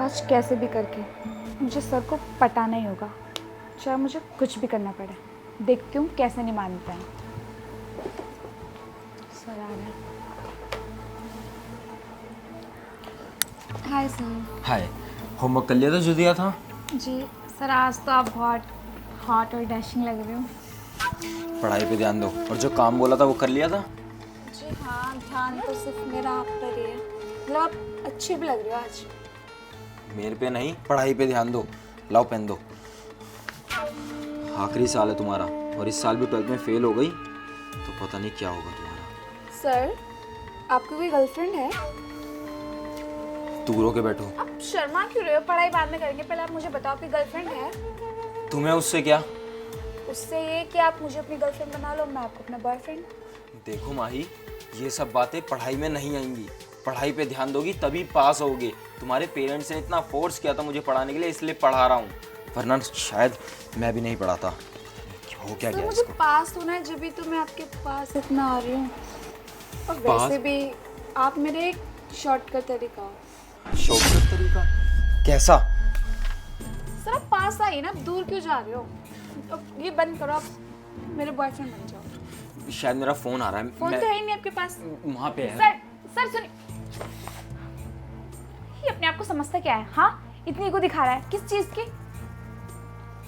आज कैसे भी करके मुझे सर को पटाना ही होगा, चाहे मुझे कुछ भी करना पड़े। देखती हूँ कैसे नहीं मानते हैं। सर आ रहे हैं। Hi sir. हाय। होमवर्क कर लिया था जो दिया था? जी सर, आज तो आप बहुत हॉट और डैशिंग लग रहे हो। पढ़ाई पे ध्यान दो, और जो काम बोला था वो कर लिया था? जी हाँ, ध्यान तो सिर्फ मेरा आप पर ही है। मतलब आप अच्छी भी लग रही हो आज। मेरे पे नहीं, पढ़ाई पे ध्यान दो। लाओ पेन दो। आखिरी साल है तुम्हारा, और इस साल भी 12th में फेल हो गई तो पता नहीं क्या होगा तुम्हारा। सर, आपकी कोई गर्लफ्रेंड है? दूर होके बैठो। आप शर्मा क्यों रहे हो? पढ़ाई बाद में करेंगे, पहले आप मुझे बताओ आपकी गर्लफ्रेंड है? तुम्हें उससे क्या? उससे ये कि आप मुझे अपनी गर्लफ्रेंड बना लो, मैं आपको अपना बॉयफ्रेंड। देखो माही, ये सब बातें पढ़ाई में नहीं आएंगी। पढ़ाई पे ध्यान दोगी तभी पास होगे। तुम्हारे पेरेंट्स ने इतना फोर्स किया था मुझे पढ़ाने के लिए, इसलिए पढ़ा रहा हूँ, वरना शायद मैं भी नहीं पढ़ाता। हो क्या गया मुझे इसको? पास होना है, जब भी तो मैं आपके पास इतना आ रही हूँ। और वैसे भी आप मेरे एक शॉर्टकट तरीका हो। शॉर्टकट तरीका? कैसा? सर आप पास आइए ना, आप दूर क्यों जा रहे हो? अब ये बंद करो, आप मेरे बॉयफ्रेंड बन जाओ। शायद मेरा फोन आ रहा है। फोन तो है ही नहीं आपके पास। वहाँ पे है। सर सुनिए, ये अपने आप को समझता क्या है? हाँ, इतनी ईगो दिखा रहा है किस चीज की?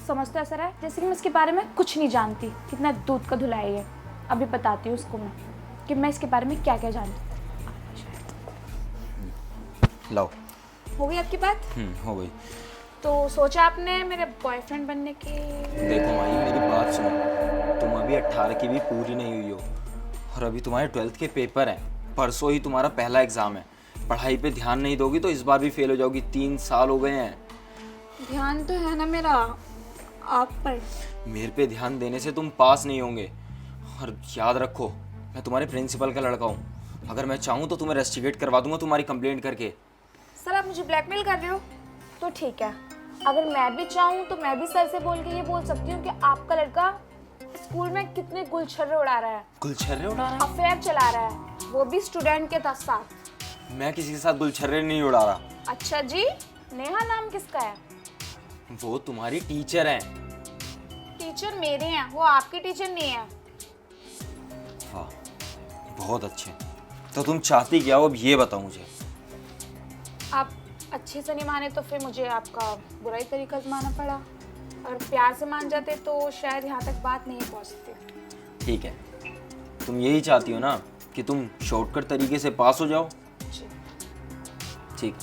समझ तो ऐसा रहा है जैसे कि मैं इसके बारे में कुछ नहीं जानती। कितना दूध का धुला है ये। अभी बताती हूँ उसको मैं कि मैं इसके बारे में क्या क्या जानती हूँ। लाओ। हो गई आपकी बात? हो गई। तो सोचा आपने मेरे बॉयफ्रेंड बनने की? देखो माही, मेरी बात सुनो। तुम अभी 18 की भी पूरी नहीं हुई हो, और अभी तुम्हारे 12th के पेपर हैं। परसों ही तुम्हारा पहला एग्जाम है। पढ़ाई पे ध्यान नहीं दोगी तो इस बार भी फेल हो जाओगी। 3 साल हो गए हैं। ध्यान तो है ना मेरा आप पर। मेरे पे ध्यान देने से तुम पास नहीं होंगे। और याद रखो, मैं तुम्हारे प्रिंसिपल का लड़का हूँ। अगर मैं चाहूँ तो तुम्हें रेस्टिकेट करवा दूंगा तुम्हारी कंप्लेंट करके। सर आप मुझे ब्लैकमेल कर रहे हो? तो ठीक है, अगर मैं भी चाहूँ तो मैं भी सर से बोल के ये बोल सकती हूँ कि आपका लड़का स्कूल में कितने गुलछर्रे उड़ा रहा है, गुलछर्रे उड़ा रहा अफेयर चला रहा है, वो भी स्टूडेंट के साथ। है? मैं किसी के साथ गुलछर्रे नहीं उड़ा रहा। अच्छा जी, नेहा नाम किसका है? वो तुम्हारी टीचर हैं। टीचर मेरे हैं, वो आपके टीचर नहीं है। हाँ, बहुत अच्छे। तो तुम चाहती क्या हो, अब ये बताओ मुझे। आप अच्छे से नहीं माने तो फिर मुझे आपका बुरा ही तरीका आजमाना पड़ा, और प्यार से मान जाते तो शायद यहाँ तक बात नहीं पहुँचती। ठीक है, तुम यही चाहती हो ना कि तुम शॉर्टकट तरीके से पास हो जाओ? जी। ठीक,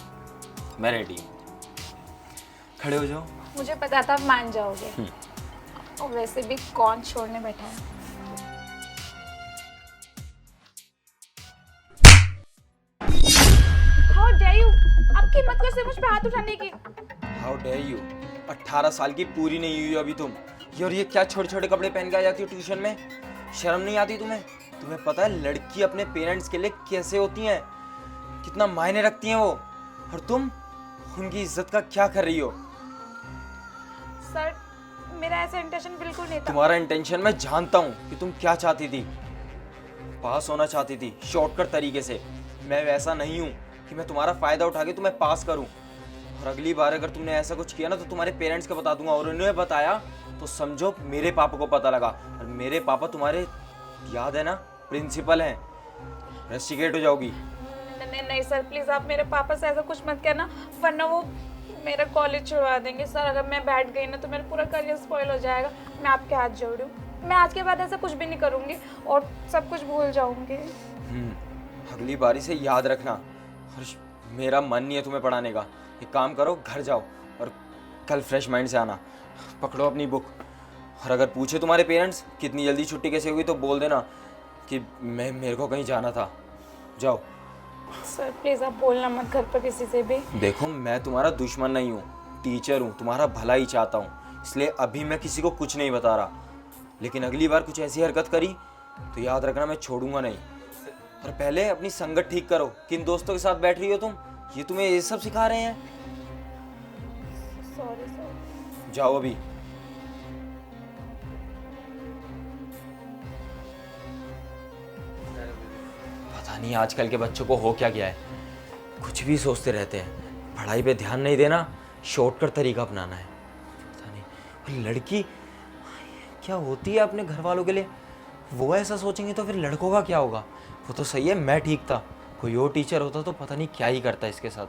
मैं रेडी हूँ। खड़े हो जाओ। मुझे पता था आप मान जाओगे, और वैसे भी कौन छोड़ने बैठा है। How dare you? आपकी हिम्मत कैसे मुझ पे हाथ उठाने की? How dare you? 18 साल की पूरी नहीं हुई अभी तुम। और ये क्या छोटे छोटे कपड़े पहन के आ जाती हो ट्यूशन में? शर्म नहीं आती तुम्हें? तुम्हें पता है लड़की अपने पेरेंट्स के लिए कैसे होती हैं, कितना मायने रखती हैं वो, और तुम उनकी इज्जत का क्या कर रही हो? सर, मेरा ऐसा इंटेंशन बिल्कुल नहीं था। तुम्हारा इंटेंशन मैं जानता हूँ कि तुम क्या चाहती थी। पास होना चाहती थी शॉर्टकट तरीके से। मैं वैसा नहीं हूँ कि मैं तुम्हारा फायदा उठा के तुम्हें पास करूँ। और अगली बार अगर तुमने ऐसा कुछ किया ना तो तुम्हारे पेरेंट्स को बता दूंगा, और उन्हें बताया तो समझो मेरे पापा को पता लगा। और मेरे पापा तुम्हारे, याद है ना, प्रिंसिपल हैं। रेस्टिकेट हो जाओगी। नहीं नहीं सर, प्लीज आप मेरे पापा से ऐसा कुछ मत कहना, वरना वो मेरा कॉलेज छुड़वा देंगे। सर अगर मैं बैठ गई ना तो मेरा पूरा करियर स्पॉइल हो जाएगा। मैं आपके हाथ जोड़ रही हूँ, मैं आज के बाद ऐसा कुछ भी नहीं करूँगी और सब कुछ भूल जाऊँगी। अगली बारी से याद रखना। और मेरा मन नहीं है तुम्हें पढ़ाने का। एक काम करो, घर जाओ और कल फ्रेश माइंड से आना। पकड़ो अपनी बुक, और अगर पूछे तुम्हारे पेरेंट्स कितनी जल्दी छुट्टी कैसे हुई तो बोल देना कि मेरे को कहीं जाना था। जाओ। सर प्लीज आप बोलना मत घर पर किसी से भी। देखो, मैं तुम्हारा दुश्मन नहीं हूँ, टीचर हूँ, तुम्हारा भला ही चाहता हूँ, इसलिए अभी मैं किसी को कुछ नहीं बता रहा। लेकिन अगली बार कुछ ऐसी हरकत करी तो याद रखना मैं छोड़ूंगा नहीं। और पहले अपनी संगत ठीक करो। किन दोस्तों के साथ बैठ रही हो तुम? ये तुम्हें ये सब सिखा रहे हैं? Sorry sir. जाओ अभी। पता नहीं आजकल के बच्चों को हो क्या गया है, कुछ भी सोचते रहते हैं। पढ़ाई पे ध्यान नहीं देना, शॉर्टकट तरीका अपनाना है। पता नहीं और लड़की क्या होती है अपने घर वालों के लिए, वो ऐसा सोचेंगे तो फिर लड़कों का क्या होगा। वो तो सही है मैं ठीक था, कोई और टीचर होता तो पता नहीं क्या ही करता इसके साथ।